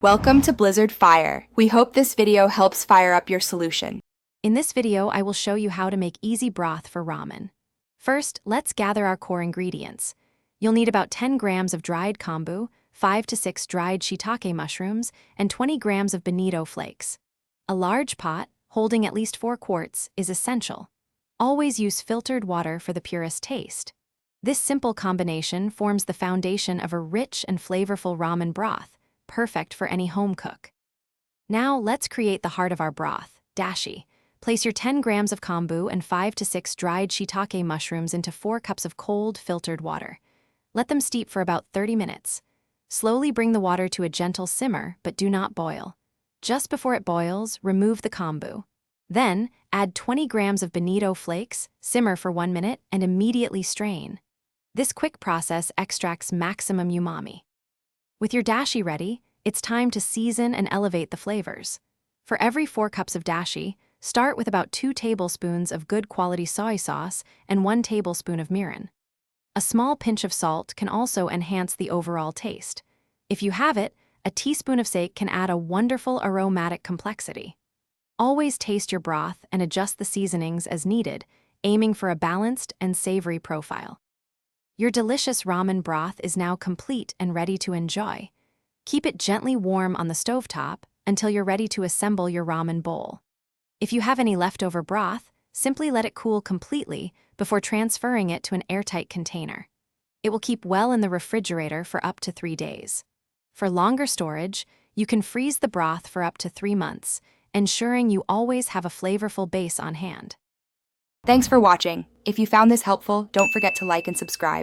Welcome to Blizzard Fire. We hope this video helps fire up your solution. In this video, I will show you how to make easy broth for ramen. First, let's gather our core ingredients. You'll need about 10 grams of dried kombu, 5 to 6 dried shiitake mushrooms, and 20 grams of bonito flakes. A large pot, holding at least 4 quarts, is essential. Always use filtered water for the purest taste. This simple combination forms the foundation of a rich and flavorful ramen broth, perfect for any home cook. Now let's create the heart of our broth, dashi. Place your 10 grams of kombu and 5 to 6 dried shiitake mushrooms into 4 cups of cold, filtered water. Let them steep for about 30 minutes. Slowly bring the water to a gentle simmer, but do not boil. Just before it boils, remove the kombu. Then, add 20 grams of bonito flakes, simmer for 1 minute, and immediately strain. This quick process extracts maximum umami. With your dashi ready, it's time to season and elevate the flavors. For every 4 cups of dashi, start with about 2 tablespoons of good quality soy sauce and 1 tablespoon of mirin. A small pinch of salt can also enhance the overall taste. If you have it, a teaspoon of sake can add a wonderful aromatic complexity. Always taste your broth and adjust the seasonings as needed, aiming for a balanced and savory profile. Your delicious ramen broth is now complete and ready to enjoy. Keep it gently warm on the stovetop until you're ready to assemble your ramen bowl. If you have any leftover broth, simply let it cool completely before transferring it to an airtight container. It will keep well in the refrigerator for up to 3 days. For longer storage, you can freeze the broth for up to 3 months, ensuring you always have a flavorful base on hand. Thanks for watching. If you found this helpful, don't forget to like and subscribe.